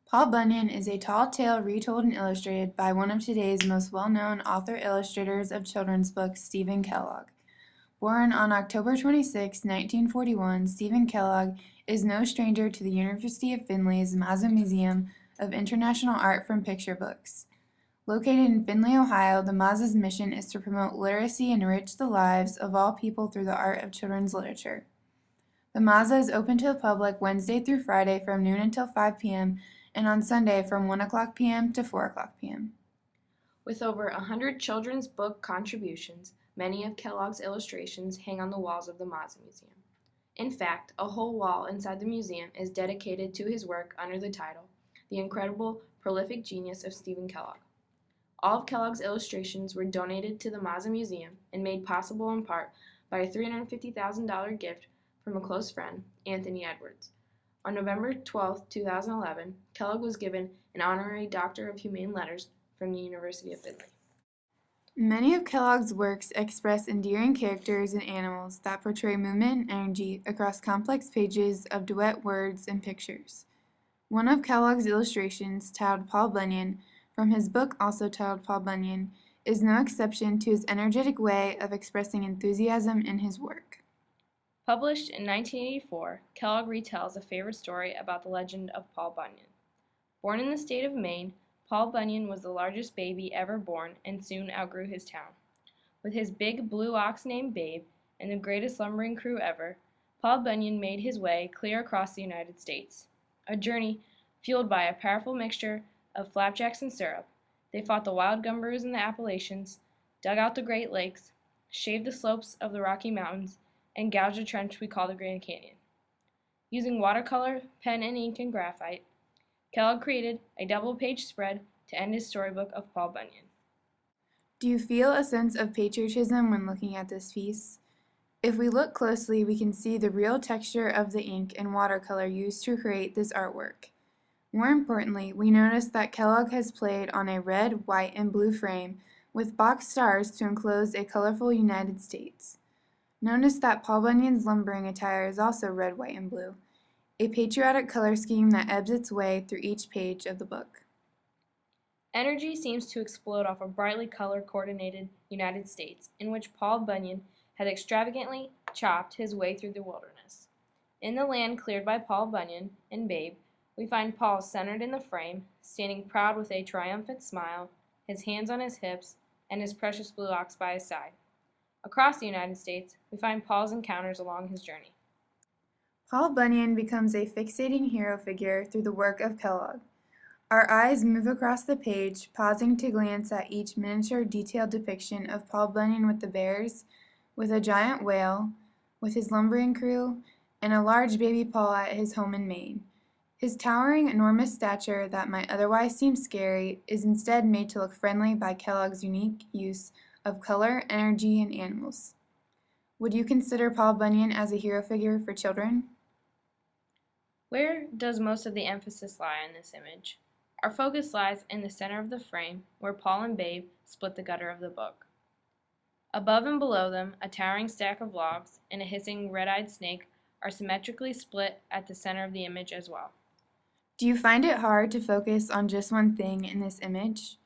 Paul Bunyan is a tall tale retold and illustrated by one of today's most well-known author-illustrators of children's books, Stephen Kellogg. Born on October 26, 1941, Stephen Kellogg is no stranger to the University of Findlay's Mazza Museum of International Art from Picture Books. Located in Findlay, Ohio, the Mazza's mission is to promote literacy and enrich the lives of all people through the art of children's literature. The Mazza is open to the public Wednesday through Friday from noon until 5 p.m. and on Sunday from 1 o'clock p.m. to 4 o'clock p.m. With over 100 children's book contributions, many of Kellogg's illustrations hang on the walls of the Mazza Museum. In fact, a whole wall inside the museum is dedicated to his work under the title, The Incredible Prolific Genius of Stephen Kellogg. All of Kellogg's illustrations were donated to the Mazza Museum and made possible in part by a $350,000 gift from a close friend, Anthony Edwards. On November 12, 2011, Kellogg was given an honorary Doctor of Humane Letters from the University of Findlay. Many of Kellogg's works express endearing characters and animals that portray movement and energy across complex pages of duet words and pictures. One of Kellogg's illustrations, titled Paul Bunyan, from his book also titled Paul Bunyan, is no exception to his energetic way of expressing enthusiasm in his work. Published in 1984, Kellogg retells a favorite story about the legend of Paul Bunyan. Born in the state of Maine, Paul Bunyan was the largest baby ever born and soon outgrew his town. With his big blue ox named Babe and the greatest lumbering crew ever, Paul Bunyan made his way clear across the United States. A journey fueled by a powerful mixture of flapjacks and syrup. They fought the wild gumberoos in the Appalachians, dug out the Great Lakes, shaved the slopes of the Rocky Mountains, and gouged a trench we call the Grand Canyon. Using watercolor, pen and ink, and graphite, Kellogg created a double-page spread to end his storybook of Paul Bunyan. Do you feel a sense of patriotism when looking at this piece? If we look closely, we can see the real texture of the ink and watercolor used to create this artwork. More importantly, we notice that Kellogg has played on a red, white, and blue frame with box stars to enclose a colorful United States. Notice that Paul Bunyan's lumbering attire is also red, white, and blue, a patriotic color scheme that ebbs its way through each page of the book. Energy seems to explode off a brightly color-coordinated United States in which Paul Bunyan had extravagantly chopped his way through the wilderness. In the land cleared by Paul Bunyan and Babe, we find Paul centered in the frame, standing proud with a triumphant smile, his hands on his hips, and his precious blue ox by his side. Across the United States, we find Paul's encounters along his journey. Paul Bunyan becomes a fixating hero figure through the work of Kellogg. Our eyes move across the page, pausing to glance at each miniature detailed depiction of Paul Bunyan with the bears, with a giant whale, with his lumbering crew, and a large baby Paul at his home in Maine. His towering, enormous stature that might otherwise seem scary is instead made to look friendly by Kellogg's unique use of color, energy, and animals. Would you consider Paul Bunyan as a hero figure for children? Where does most of the emphasis lie in this image? Our focus lies in the center of the frame, where Paul and Babe split the gutter of the book. Above and below them, a towering stack of logs and a hissing red-eyed snake are symmetrically split at the center of the image as well. Do you find it hard to focus on just one thing in this image?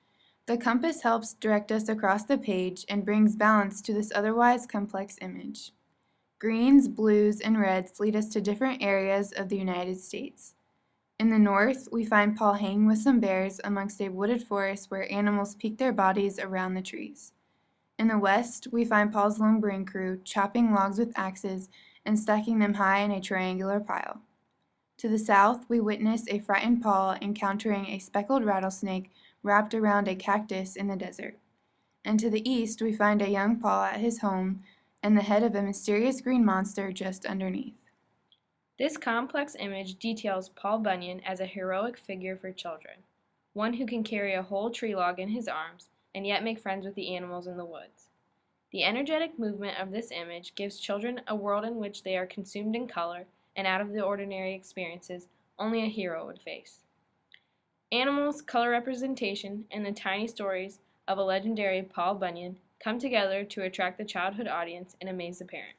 The compass helps direct us across the page and brings balance to this otherwise complex image. Greens, blues, and reds lead us to different areas of the United States. In the north, we find Paul hanging with some bears amongst a wooded forest where animals peek their bodies around the trees. In the west, we find Paul's lumbering crew chopping logs with axes and stacking them high in a triangular pile. To the south, we witness a frightened Paul encountering a speckled rattlesnake wrapped around a cactus in the desert. And to the east, we find a young Paul at his home and the head of a mysterious green monster just underneath. This complex image details Paul Bunyan as a heroic figure for children, one who can carry a whole tree log in his arms and yet make friends with the animals in the woods. The energetic movement of this image gives children a world in which they are consumed in color and out of the ordinary experiences only a hero would face. Animals, color representation, and the tiny stories of a legendary Paul Bunyan come together to attract the childhood audience and amaze the parent.